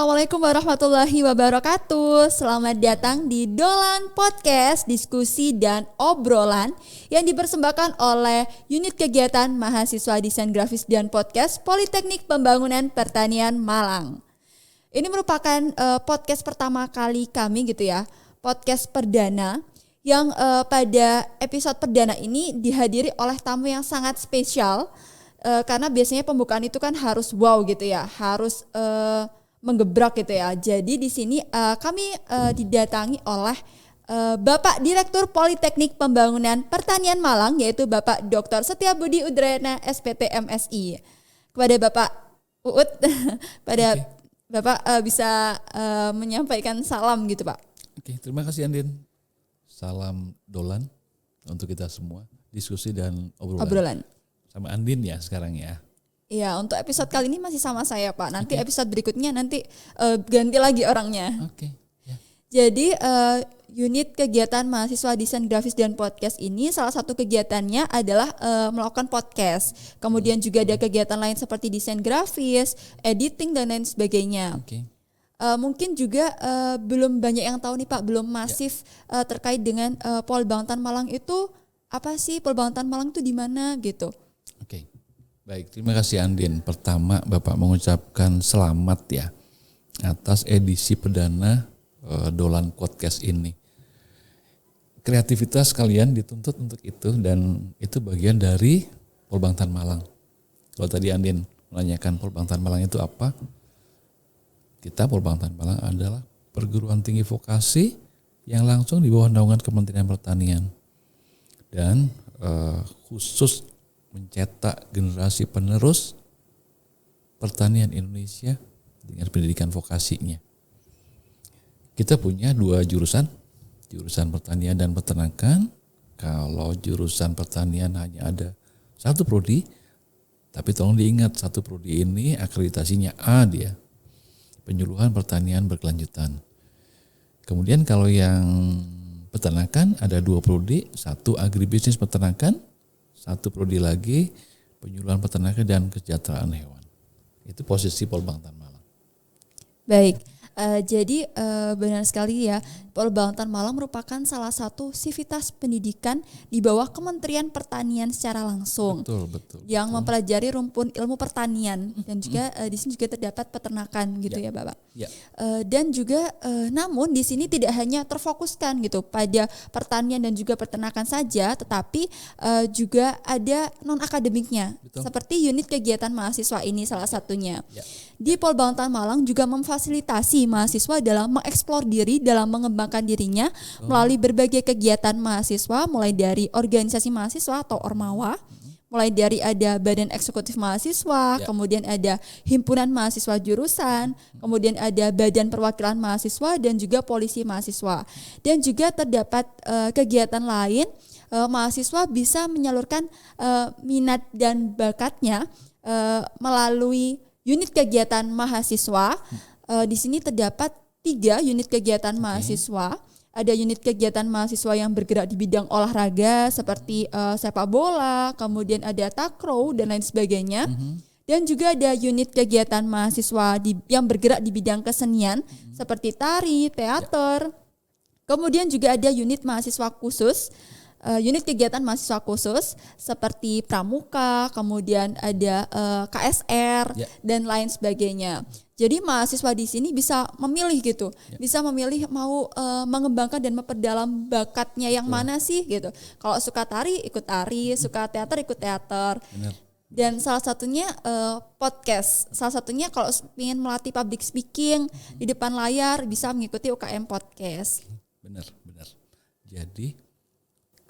Assalamualaikum warahmatullahi wabarakatuh. Selamat datang di Dolan Podcast, diskusi dan obrolan yang dipersembahkan oleh Unit Kegiatan Mahasiswa Desain Grafis dan Podcast Politeknik Pembangunan Pertanian Malang. Ini merupakan podcast pertama kali kami gitu ya, podcast perdana yang pada episode perdana ini dihadiri oleh tamu yang sangat spesial. Karena biasanya pembukaan itu kan harus wow gitu ya, harus menggebrak gitu ya. Jadi di sini kami didatangi oleh Bapak Direktur Politeknik Pembangunan Pertanian Malang, yaitu Bapak Dr. Setiabudi Udrayana SPT MSI. Kepada Bapak Uut, pada Bapak bisa menyampaikan salam gitu Pak. Oke, terima kasih Andin. Salam Dolan untuk kita semua, diskusi dan obrolan. Sama Andin ya sekarang ya. Iya, untuk episode kali ini masih sama saya Pak. Nanti episode berikutnya nanti ganti lagi orangnya. Oke. Ya. Jadi unit kegiatan mahasiswa desain grafis dan podcast ini salah satu kegiatannya adalah melakukan podcast. Kemudian juga ada kegiatan lain seperti desain grafis, editing dan lain sebagainya. Oke. Mungkin juga belum banyak yang tahu nih Pak, belum masif terkait dengan Polbangtan Malang itu apa sih, Polbangtan Malang itu di mana gitu. Oke, baik, terima kasih Andin. Pertama Bapak mengucapkan selamat ya atas edisi perdana Dolan Podcast ini. Kreativitas kalian dituntut untuk itu dan itu bagian dari Polbangtan Malang. Kalau tadi Andin menanyakan Polbangtan Malang itu apa? Kita Polbangtan Malang adalah perguruan tinggi vokasi yang langsung di bawah naungan Kementerian Pertanian dan khusus mencetak generasi penerus pertanian Indonesia dengan pendidikan vokasinya. Kita punya 2 jurusan pertanian dan peternakan. Kalau jurusan pertanian hanya ada 1 prodi, tapi tolong diingat 1 prodi ini akreditasinya A dia, penyuluhan pertanian berkelanjutan. Kemudian kalau yang peternakan ada 2 prodi, 1 agribisnis peternakan, 1 prodi lagi penyuluhan peternakan dan kesejahteraan hewan. Itu posisi Polbangtan Malang. Baik, jadi benar sekali ya, Polbangtan Malang merupakan salah satu sivitas pendidikan di bawah Kementerian Pertanian secara langsung. Betul. Yang mempelajari rumpun ilmu pertanian dan juga di sini juga terdapat peternakan gitu ya Bapak. Ya. Dan juga namun di sini tidak hanya terfokuskan gitu pada pertanian dan juga peternakan saja, tetapi juga ada non akademiknya. Betul. Seperti unit kegiatan mahasiswa ini salah satunya. Ya. Di Polbangtan Malang juga memfasilitasi mahasiswa dalam mengeksplor diri, dalam mengembangkan dirinya melalui berbagai kegiatan mahasiswa, mulai dari organisasi mahasiswa atau Ormawa, mulai dari ada Badan Eksekutif Mahasiswa, kemudian ada Himpunan Mahasiswa Jurusan, kemudian ada Badan Perwakilan Mahasiswa dan juga Polisi Mahasiswa. Dan juga terdapat kegiatan lain, mahasiswa bisa menyalurkan minat dan bakatnya melalui unit kegiatan mahasiswa. Di sini terdapat 3 unit kegiatan mahasiswa. Ada unit kegiatan mahasiswa yang bergerak di bidang olahraga seperti sepak bola, kemudian ada takraw dan lain sebagainya. Dan juga ada unit kegiatan mahasiswa yang bergerak di bidang kesenian seperti tari, teater. Kemudian juga ada unit mahasiswa khusus. Unit kegiatan mahasiswa khusus seperti pramuka, kemudian ada KSR dan lain sebagainya. Jadi mahasiswa di sini bisa memilih gitu, bisa memilih mau mengembangkan dan memperdalam bakatnya yang mana sih gitu. Kalau suka tari ikut tari, suka teater ikut teater. Benar. Dan salah satunya podcast. Salah satunya kalau ingin melatih public speaking di depan layar bisa mengikuti UKM podcast. Benar. Jadi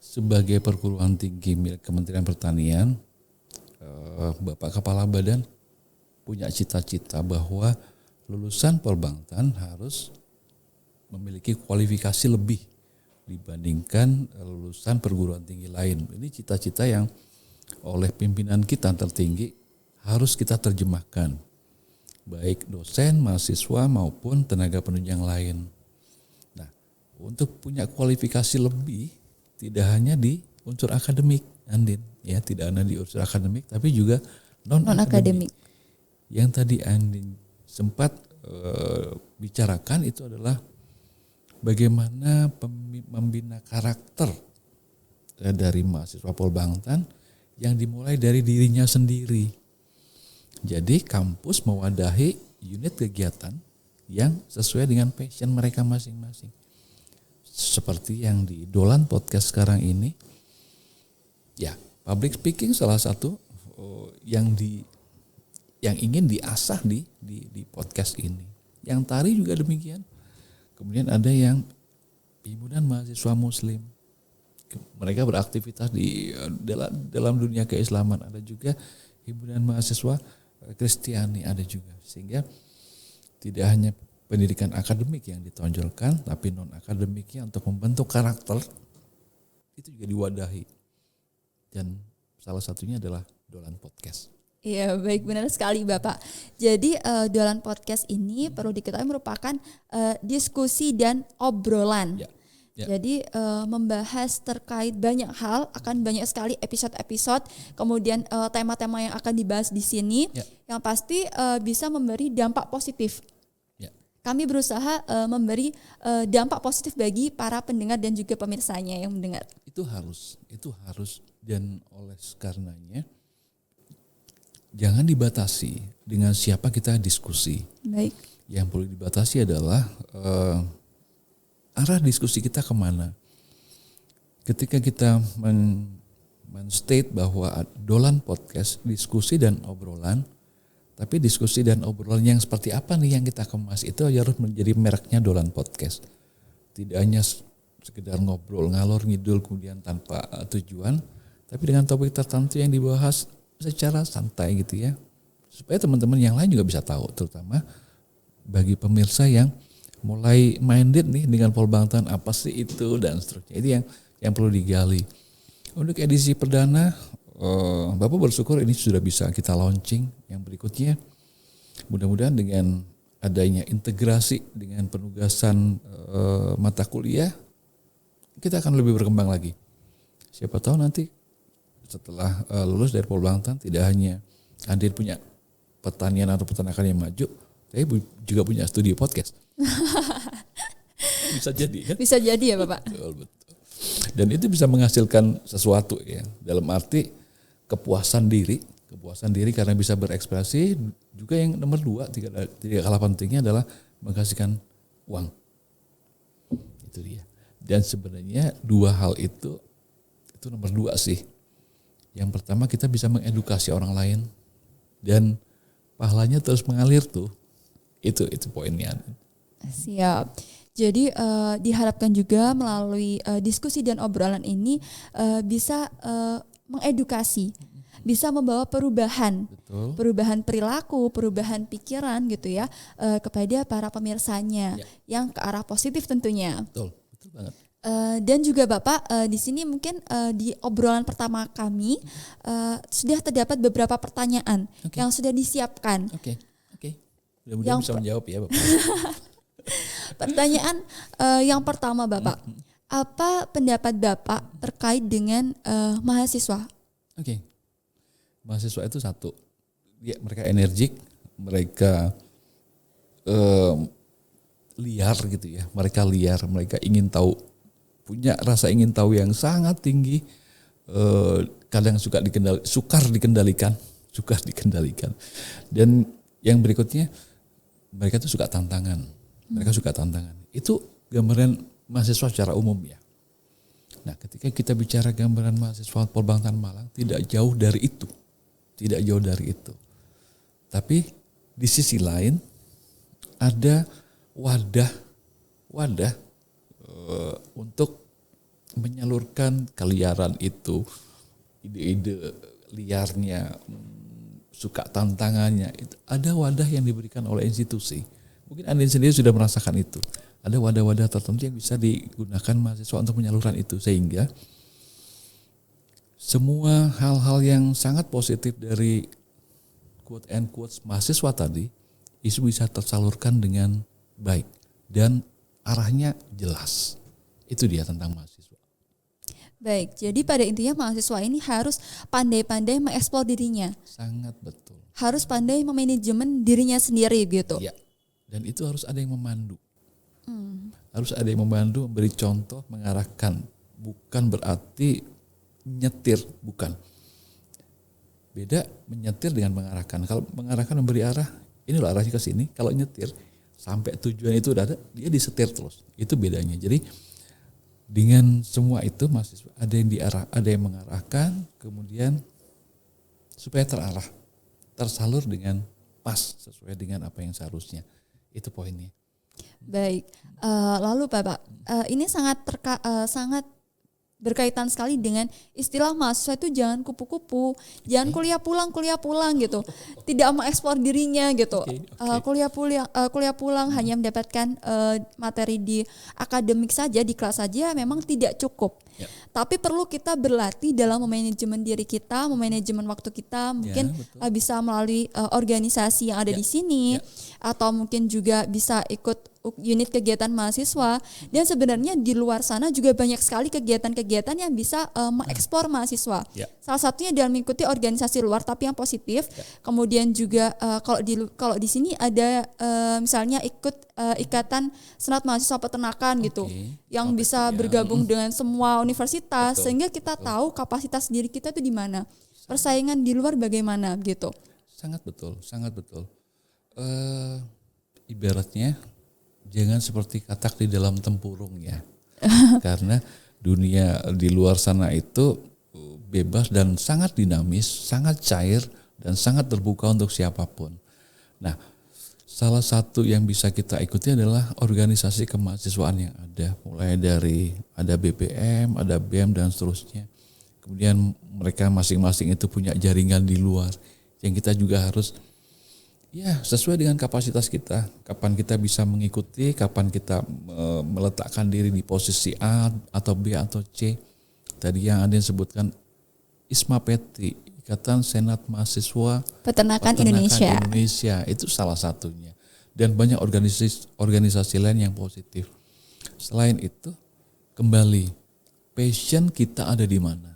sebagai perguruan tinggi milik Kementerian Pertanian, Bapak Kepala Badan punya cita-cita bahwa lulusan Polbangtan harus memiliki kualifikasi lebih dibandingkan lulusan perguruan tinggi lain. Ini cita-cita yang oleh pimpinan kita tertinggi harus kita terjemahkan, baik dosen, mahasiswa maupun tenaga penunjang lain. Nah, untuk punya kualifikasi lebih tidak hanya di unsur akademik, Andin, ya tidak hanya di unsur akademik, tapi juga non akademik. Yang tadi Andin sempat bicarakan itu adalah bagaimana membina karakter dari mahasiswa Polbangtan yang dimulai dari dirinya sendiri. Jadi kampus mewadahi unit kegiatan yang sesuai dengan passion mereka masing-masing. Seperti yang di Dolan Podcast sekarang ini, ya public speaking salah satu yang ingin diasah di podcast ini. Yang tari juga demikian. Kemudian ada yang himpunan mahasiswa Muslim. Mereka beraktivitas di dalam dunia keislaman. Ada juga himpunan mahasiswa Kristiani ada juga. Sehingga tidak hanya pendidikan akademik yang ditonjolkan, tapi non akademiknya untuk membentuk karakter itu juga diwadahi. Dan salah satunya adalah Dolan Podcast. Iya, baik, benar sekali Bapak. Jadi Dolan Podcast ini perlu diketahui merupakan diskusi dan obrolan. Ya. Jadi membahas terkait banyak hal, akan banyak sekali episode-episode, kemudian tema-tema yang akan dibahas di sini, yang pasti bisa memberi dampak positif. Kami berusaha memberi dampak positif bagi para pendengar dan juga pemirsanya yang mendengar. Itu harus dan oleh karenanya jangan dibatasi dengan siapa kita diskusi. Baik. Yang perlu dibatasi adalah arah diskusi kita kemana. Ketika kita men-state bahwa Dolan Podcast diskusi dan obrolan, tapi diskusi dan obrolan yang seperti apa nih yang kita kemas, itu harus menjadi mereknya Dolan Podcast. Tidak hanya sekedar ngobrol ngalor ngidul kemudian tanpa tujuan, tapi dengan topik tertentu yang dibahas secara santai gitu ya, supaya teman-teman yang lain juga bisa tahu, terutama bagi pemirsa yang mulai minded nih dengan Polbangtan, apa sih itu dan seterusnya. Itu yang perlu digali. Untuk edisi perdana, Bapak bersyukur ini sudah bisa kita launching. Yang berikutnya mudah-mudahan dengan adanya integrasi dengan penugasan mata kuliah, kita akan lebih berkembang lagi. Siapa tahu nanti setelah lulus dari Polbangtan tidak hanya Andin punya pertanian atau peternakan yang maju, tapi juga punya studio podcast. Bisa jadi kan? Bisa jadi ya Bapak. Betul. Dan itu bisa menghasilkan sesuatu ya. Dalam arti kepuasan diri karena bisa berekspresi. Juga yang nomor 2, tidak kalah pentingnya adalah menghasilkan uang. Itu dia. Dan sebenarnya 2 hal itu nomor 2 sih. Yang pertama kita bisa mengedukasi orang lain dan pahalanya terus mengalir tuh. Itu poinnya. Siap. Jadi diharapkan juga melalui diskusi dan obrolan ini bisa mengedukasi, bisa membawa perubahan. Betul. Perubahan perilaku, perubahan pikiran gitu ya kepada para pemirsanya yang ke arah positif tentunya. Betul banget. Dan juga Bapak di sini mungkin di obrolan pertama kami sudah terdapat beberapa pertanyaan yang sudah disiapkan. Oke. Mudah-mudahan bisa menjawab ya Bapak. Pertanyaan yang pertama Bapak, apa pendapat Bapak terkait dengan mahasiswa? Oke. Mahasiswa itu satu, mereka energik, mereka liar gitu ya, mereka ingin tahu, punya rasa ingin tahu yang sangat tinggi, kadang sukar dikendalikan, dan yang berikutnya mereka tuh suka tantangan. Itu gambaran mahasiswa secara umum ya. Nah, ketika kita bicara gambaran mahasiswa Polbangtan Malang, tidak jauh dari itu. Tapi di sisi lain ada wadah untuk menyalurkan keliaran itu, ide-ide liarnya, suka tantangannya. Itu ada wadah yang diberikan oleh institusi. Mungkin Andin sendiri sudah merasakan itu. Ada wadah-wadah tertentu yang bisa digunakan mahasiswa untuk penyaluran itu, sehingga semua hal-hal yang sangat positif dari quote and quote mahasiswa tadi itu bisa tersalurkan dengan baik dan arahnya jelas. Itu dia tentang mahasiswa. Baik, jadi pada intinya mahasiswa ini harus pandai-pandai mengeksplor dirinya. Sangat betul. Harus pandai memanajemen dirinya sendiri gitu. Iya. Dan itu harus ada yang memandu. Harus ada yang memandu, memberi contoh, mengarahkan. Bukan berarti nyetir, bukan. Beda menyetir dengan mengarahkan. Kalau mengarahkan memberi arah, ini loh arahnya ke sini. Kalau nyetir sampai tujuan itu udah ada, dia disetir terus. Itu bedanya. Jadi dengan semua itu mahasiswa ada yang diarah, ada yang mengarahkan, kemudian supaya terarah, tersalur dengan pas sesuai dengan apa yang seharusnya. Itu poinnya. Baik. Lalu Bapak, ini sangat sangat berkaitan sekali dengan istilah mahasiswa itu jangan kupu-kupu, jangan kuliah pulang gitu, tidak mengeksplor dirinya gitu. Kuliah pulang hanya mendapatkan materi di akademik saja, di kelas saja memang tidak cukup. Tapi perlu kita berlatih dalam memanajemen diri kita, memanajemen waktu kita, mungkin bisa melalui organisasi yang ada di sini, atau mungkin juga bisa ikut unit kegiatan mahasiswa. Dan sebenarnya di luar sana juga banyak sekali kegiatan-kegiatan yang bisa mengeksplor mahasiswa. Salah satunya dengan mengikuti organisasi luar tapi yang positif. Kemudian juga kalau di sini ada misalnya ikut ikatan senat mahasiswa peternakan gitu, yang bisa bergabung dengan semua universitas, sehingga kita tahu kapasitas diri kita itu di mana, persaingan di luar bagaimana gitu. Sangat betul. Ibaratnya jangan seperti katak di dalam tempurung ya. Karena dunia di luar sana itu bebas dan sangat dinamis, sangat cair dan sangat terbuka untuk siapapun. Nah, salah satu yang bisa kita ikuti adalah organisasi kemahasiswaan yang ada, mulai dari ada BPM, ada BEM dan seterusnya. Kemudian mereka masing-masing itu punya jaringan di luar yang kita juga harus sesuai dengan kapasitas kita. Kapan kita bisa mengikuti, kapan kita meletakkan diri di posisi A atau B atau C. Tadi yang ada yang sebutkan ISMAPETI, Ikatan Senat Mahasiswa Peternakan Indonesia. Itu salah satunya. Dan banyak organisasi lain yang positif. Selain itu, kembali, passion kita ada di mana.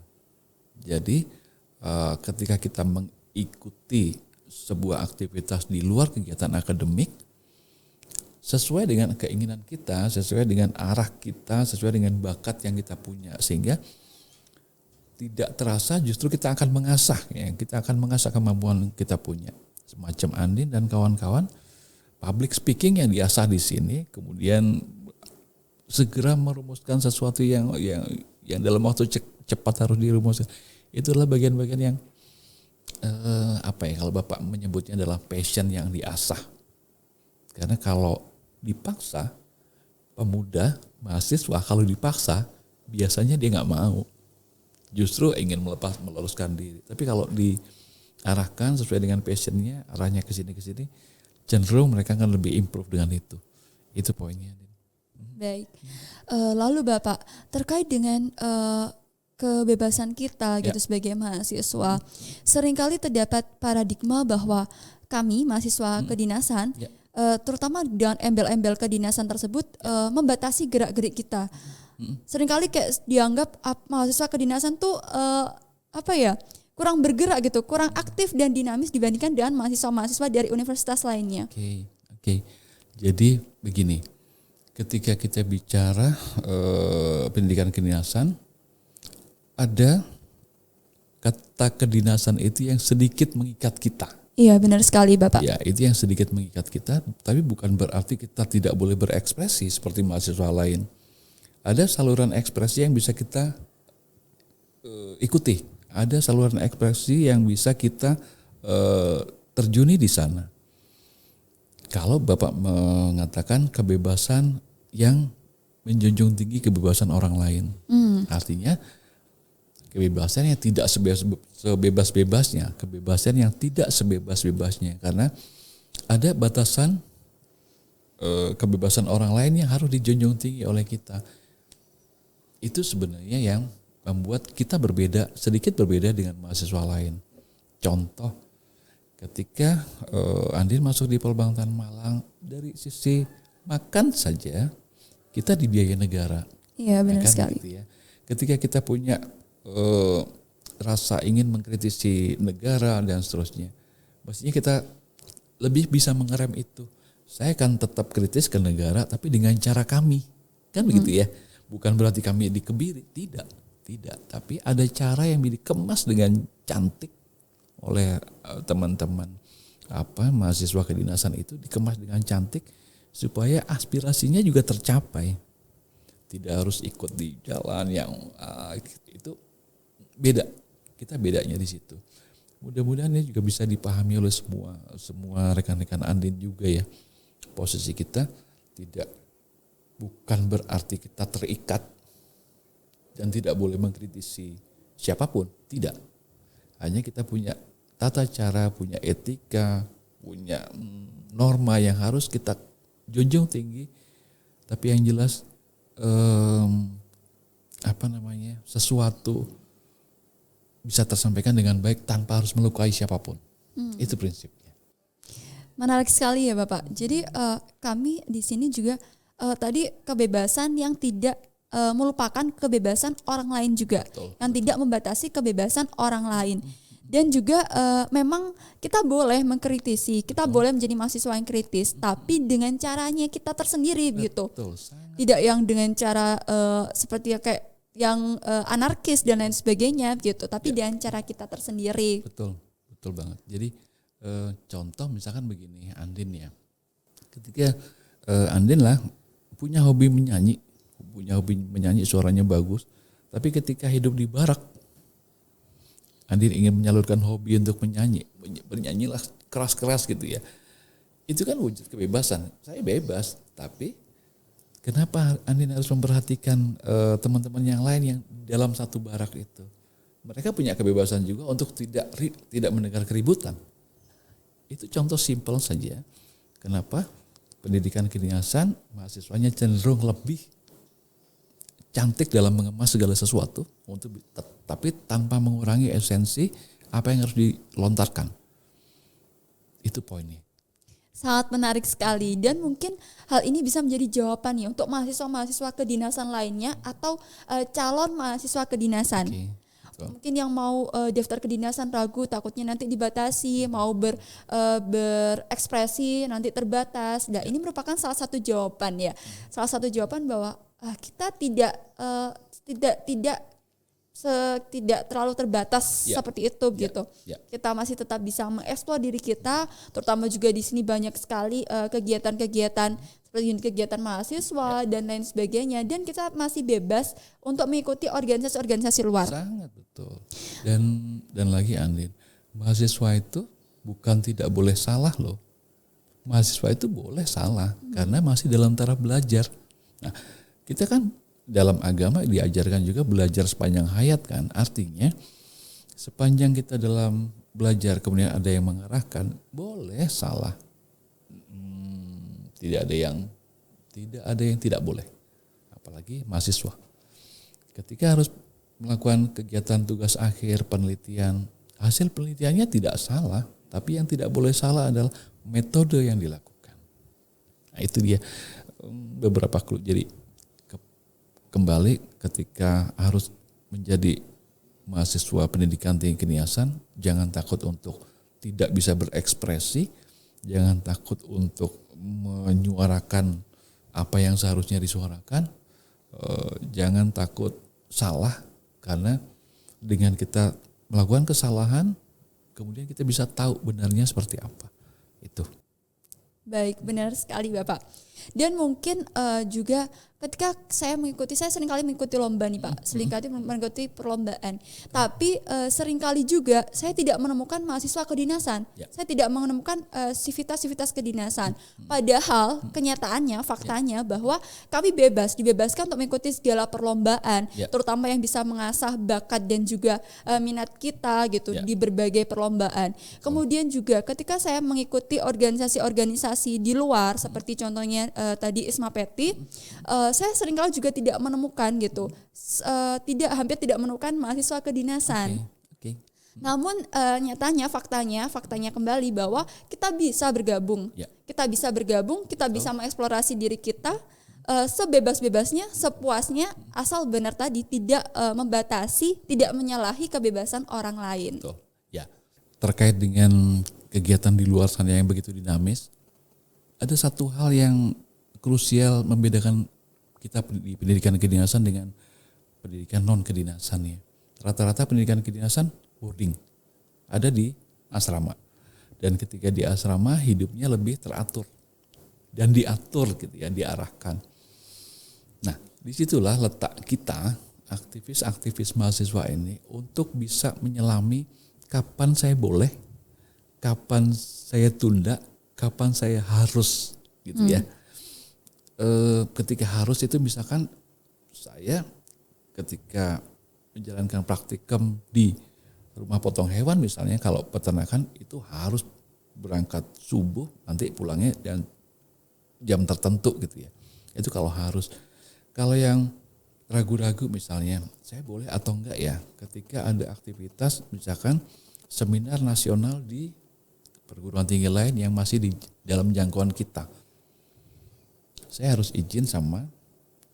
Jadi ketika kita mengikuti sebuah aktivitas di luar kegiatan akademik, sesuai dengan keinginan kita, sesuai dengan arah kita, sesuai dengan bakat yang kita punya, sehingga tidak terasa justru kita akan mengasah kita akan mengasah kemampuan kita punya. Semacam Andin dan kawan-kawan, public speaking yang diasah di sini, kemudian segera merumuskan sesuatu yang dalam waktu cepat harus dirumuskan. Itu adalah bagian-bagian yang kalau Bapak menyebutnya adalah passion yang diasah. Karena kalau dipaksa, pemuda, mahasiswa kalau dipaksa biasanya dia nggak mau, justru ingin meluruskan diri. Tapi kalau diarahkan sesuai dengan passionnya, arahnya ke sini, cenderung mereka akan lebih improve dengan itu. Itu poinnya. Baik. Lalu Bapak, terkait dengan kebebasan kita gitu sebagai mahasiswa, seringkali terdapat paradigma bahwa kami mahasiswa kedinasan, terutama dengan embel-embel kedinasan tersebut membatasi gerak-gerik kita. Seringkali kayak dianggap mahasiswa kedinasan tuh kurang bergerak gitu, kurang aktif dan dinamis dibandingkan dengan mahasiswa-mahasiswa dari universitas lainnya. Oke. Jadi begini, ketika kita bicara pendidikan kedinasan, ada kata kedinasan itu yang sedikit mengikat kita. Iya, benar sekali Bapak. Ya, itu yang sedikit mengikat kita, tapi bukan berarti kita tidak boleh berekspresi seperti mahasiswa lain. Ada saluran ekspresi yang bisa kita ikuti. Ada saluran ekspresi yang bisa kita terjuni di sana. Kalau Bapak mengatakan kebebasan yang menjunjung tinggi kebebasan orang lain, artinya kebebasan yang tidak sebebas-bebasnya, kebebasan yang tidak sebebas-bebasnya, karena ada batasan kebebasan orang lain yang harus dijunjung tinggi oleh kita. Itu sebenarnya yang membuat kita sedikit berbeda dengan mahasiswa lain. Contoh, ketika Andin masuk di Polbangtan Malang, dari sisi makan saja kita dibiayai negara. Iya, benar sekali. Gitu ya. Ketika kita punya rasa ingin mengkritisi negara dan seterusnya, pastinya kita lebih bisa mengerem itu. saya akan tetap kritis ke negara tapi dengan cara kami. Kan begitu ya. Bukan berarti kami dikebiri, tidak. Tapi ada cara yang dikemas dengan cantik oleh teman-teman mahasiswa kedinasan itu, dikemas dengan cantik supaya aspirasinya juga tercapai. Tidak harus ikut di jalan yang itu beda. Kita bedanya di situ. Mudah-mudahan ini juga bisa dipahami oleh semua rekan-rekan Andin juga ya. Posisi kita bukan berarti kita terikat dan tidak boleh mengkritisi siapapun, tidak. Hanya kita punya tata cara, punya etika, punya norma yang harus kita junjung tinggi. Tapi yang jelas sesuatu bisa tersampaikan dengan baik tanpa harus melukai siapapun. Itu prinsipnya. Menarik sekali ya Bapak. Jadi kami di sini juga tadi kebebasan yang tidak melupakan kebebasan orang lain juga. Betul. Yang tidak membatasi kebebasan orang lain. Dan juga memang kita boleh mengkritisi, kita boleh menjadi mahasiswa yang kritis, tapi dengan caranya kita tersendiri gitu. Tidak yang dengan cara seperti kayak yang anarkis dan lain sebagainya gitu, tapi dengan cara kita tersendiri. Betul banget. Jadi contoh misalkan begini, Andin ya. Ketika Andin lah punya hobi menyanyi, suaranya bagus, tapi ketika hidup di barak, Andin ingin menyalurkan hobi untuk bernyanyilah keras-keras gitu ya. Itu kan wujud kebebasan. Saya bebas, tapi kenapa Andin harus memperhatikan teman-teman yang lain yang dalam satu barak itu? Mereka punya kebebasan juga untuk tidak mendengar keributan. Itu contoh simpel saja. Kenapa pendidikan kedinasan mahasiswanya cenderung lebih cantik dalam mengemas segala sesuatu tapi tanpa mengurangi esensi apa yang harus dilontarkan. Itu poinnya. Sangat menarik sekali dan mungkin hal ini bisa menjadi jawaban ya untuk mahasiswa-mahasiswa kedinasan lainnya atau calon mahasiswa kedinasan. Mungkin yang mau daftar kedinasan ragu, takutnya nanti dibatasi, mau berekspresi nanti terbatas. Nah, ini merupakan salah satu jawaban ya. Salah satu jawaban bahwa kita tidak terlalu terbatas seperti itu gitu. Kita masih tetap bisa mengeksplor diri kita, terutama juga di sini banyak sekali kegiatan-kegiatan seperti kegiatan mahasiswa dan lain sebagainya, dan kita masih bebas untuk mengikuti organisasi-organisasi luar. Sangat betul. Dan lagi Andin, mahasiswa itu bukan tidak boleh salah loh. Mahasiswa itu boleh salah karena masih dalam taraf belajar. Nah, kita kan dalam agama diajarkan juga belajar sepanjang hayat kan. Artinya sepanjang kita dalam belajar kemudian ada yang mengarahkan, boleh salah. Tidak ada yang tidak boleh. Apalagi mahasiswa. Ketika harus melakukan kegiatan tugas akhir, penelitian, hasil penelitiannya tidak salah, tapi yang tidak boleh salah adalah metode yang dilakukan. Nah, itu dia beberapa clue. Jadi kembali ketika harus menjadi mahasiswa pendidikan tinggi kedinasan, jangan takut untuk tidak bisa berekspresi, jangan takut untuk menyuarakan apa yang seharusnya disuarakan, jangan takut salah, karena dengan kita melakukan kesalahan, kemudian kita bisa tahu benarnya seperti apa. Itu. Baik, benar sekali Bapak. Dan mungkin juga ketika saya seringkali mengikuti lomba nih Pak, seringkali mengikuti perlombaan. Tapi seringkali juga saya tidak menemukan mahasiswa kedinasan. Saya tidak menemukan sivitas-sivitas kedinasan. Padahal kenyataannya, faktanya bahwa kami dibebaskan untuk mengikuti segala perlombaan, terutama yang bisa mengasah bakat dan juga minat kita gitu di berbagai perlombaan. Kemudian juga ketika saya mengikuti organisasi-organisasi di luar seperti contohnya tadi Isma Peti, saya seringkali juga tidak menemukan gitu, hampir tidak menemukan mahasiswa kedinasan. Namun faktanya kembali bahwa kita bisa bergabung, kita bisa mengeksplorasi diri kita sebebas-bebasnya, sepuasnya, asal benar tadi tidak membatasi, tidak menyalahi kebebasan orang lain. Ya, terkait dengan kegiatan di luar sana yang begitu dinamis, ada satu hal yang krusial membedakan kita di pendidikan kedinasan dengan pendidikan non kedinasan ya. Rata-rata pendidikan kedinasan boarding, ada di asrama. Dan ketika di asrama hidupnya lebih teratur dan diatur gitu ya, diarahkan. Nah, disitulah letak kita aktivis-aktivis mahasiswa ini untuk bisa menyelami kapan saya boleh, kapan saya tunda, kapan saya harus gitu ya. Ketika harus itu misalkan saya ketika menjalankan praktikum di rumah potong hewan misalnya, kalau peternakan itu harus berangkat subuh, nanti pulangnya dan jam tertentu gitu ya. Itu kalau harus. Kalau yang ragu-ragu misalnya, saya boleh atau enggak ya ketika ada aktivitas misalkan seminar nasional di perguruan tinggi lain yang masih di dalam jangkauan kita. Saya harus izin sama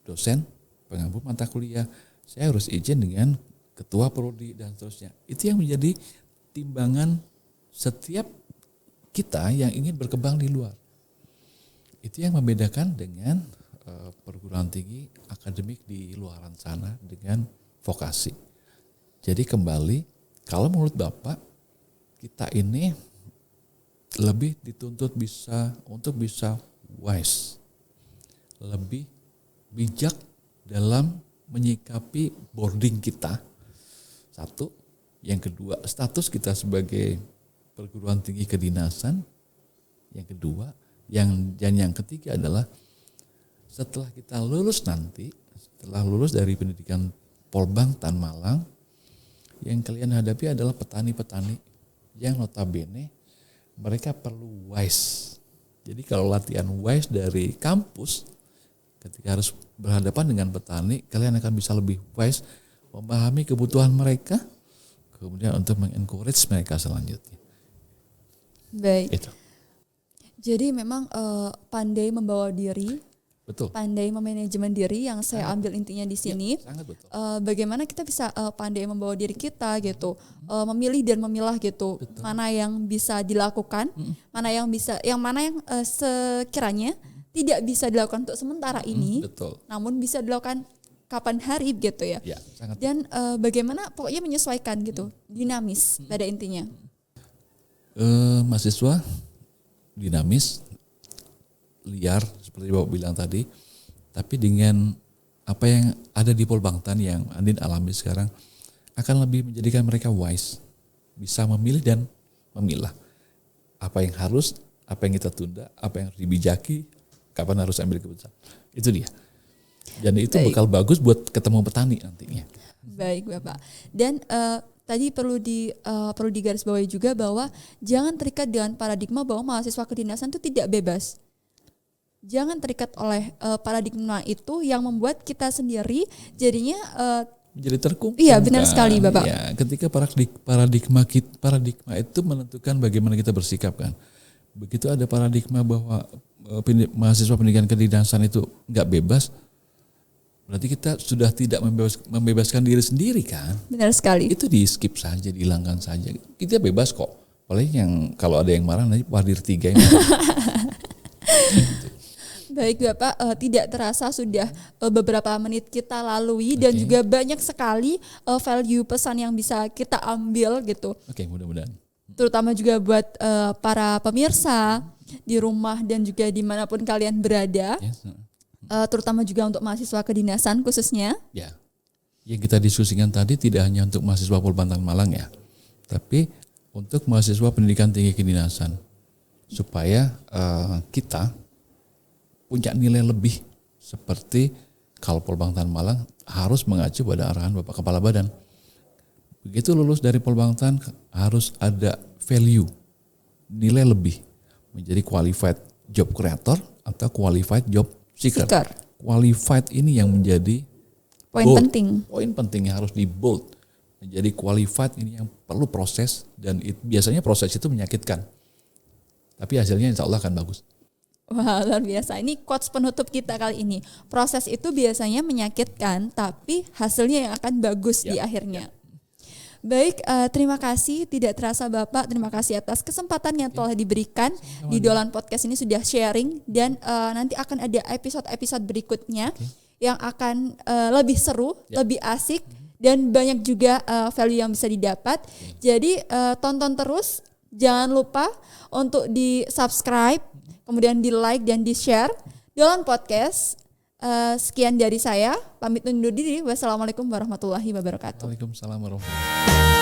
dosen pengampu mata kuliah. Saya harus izin dengan ketua prodi dan seterusnya. Itu yang menjadi timbangan setiap kita yang ingin berkembang di luar. Itu yang membedakan dengan perguruan tinggi akademik di luaran sana dengan vokasi. Jadi kembali, kalau menurut Bapak, kita ini lebih dituntut untuk bisa wise, lebih bijak dalam menyikapi boarding kita. Satu, yang kedua status kita sebagai perguruan tinggi kedinasan. Yang kedua, yang ketiga adalah setelah kita lulus nanti, setelah lulus dari pendidikan Polbang Tan Malang, yang kalian hadapi adalah petani-petani yang notabene mereka perlu wise. Jadi kalau latihan wise dari kampus, ketika harus berhadapan dengan petani, kalian akan bisa lebih wise, memahami kebutuhan mereka, kemudian untuk mengencourage mereka selanjutnya. Baik. Itu. Jadi memang pandai membawa diri, Betul. pandai memanajemen diri yang saya ambil intinya di sini. Ya, sangat betul. Bagaimana kita bisa pandai membawa diri kita gitu, memilih dan memilah gitu, Betul. mana yang bisa dilakukan, mana yang sekiranya tidak bisa dilakukan untuk sementara ini, Betul. namun bisa dilakukan kapan hari gitu ya. Ya, sangat. Dan bagaimana pokoknya menyesuaikan gitu, dinamis pada intinya. Mahasiswa dinamis, liar seperti Bapak bilang tadi, tapi dengan apa yang ada di Polbangtan yang Andin alami sekarang akan lebih menjadikan mereka wise, bisa memilih dan memilah apa yang harus, apa yang kita tunda, apa yang harus dibijaki, kapan harus ambil keputusan. Itu dia. Dan itu Baik. bakal bagus buat ketemu petani nantinya. Baik Bapak. Dan tadi perlu digarisbawahi juga bahwa jangan terikat dengan paradigma bahwa mahasiswa kedinasan itu tidak bebas. Jangan terikat oleh paradigma itu yang membuat kita sendiri jadinya menjadi terkungkung. Iya, benar sekali Bapak. Ya, ketika paradigma itu menentukan bagaimana kita bersikap kan. Begitu ada paradigma bahwa mahasiswa pendidikan kedinasan itu nggak bebas, berarti kita sudah tidak membebaskan diri sendiri kan. Benar sekali. Itu di skip saja, dihilangkan saja. Kita bebas kok. Paling yang kalau ada yang marah nanti Wadir 3 yang Baik Bapak, tidak terasa sudah beberapa menit kita lalui dan juga banyak sekali value pesan yang bisa kita ambil gitu. Oke, mudah-mudahan. Terutama juga buat para pemirsa di rumah dan juga dimanapun kalian berada. Yes. Terutama juga untuk mahasiswa kedinasan khususnya. Ya, yang kita diskusikan tadi tidak hanya untuk mahasiswa Polbangtan Malang ya, tapi untuk mahasiswa pendidikan tinggi kedinasan, supaya kita punya nilai lebih seperti kalau Polbangtan Malang harus mengacu pada arahan Bapak Kepala Badan. Begitu lulus dari Polbangtan harus ada value, nilai lebih, menjadi qualified job creator atau qualified job seeker. Qualified ini yang menjadi poin bold. penting. Poin penting yang harus di bold. Menjadi qualified ini yang perlu proses dan biasanya proses itu menyakitkan. Tapi hasilnya insya Allah akan bagus. Wah, luar biasa. Ini quotes penutup kita kali ini. Proses itu biasanya menyakitkan, tapi hasilnya yang akan bagus di akhirnya. Baik, terima kasih. Tidak terasa Bapak, terima kasih atas kesempatan yang telah diberikan di Dolan Podcast ini sudah sharing dan nanti akan ada episode-episode berikutnya yang akan lebih seru, lebih asik dan banyak juga value yang bisa didapat. Jadi tonton terus, jangan lupa untuk di-subscribe, kemudian di-like dan di-share Dolan Podcast. Sekian dari saya, pamit undur diri. Wassalamualaikum warahmatullahi wabarakatuh. Waalaikumsalam warahmatullahi wabarakatuh.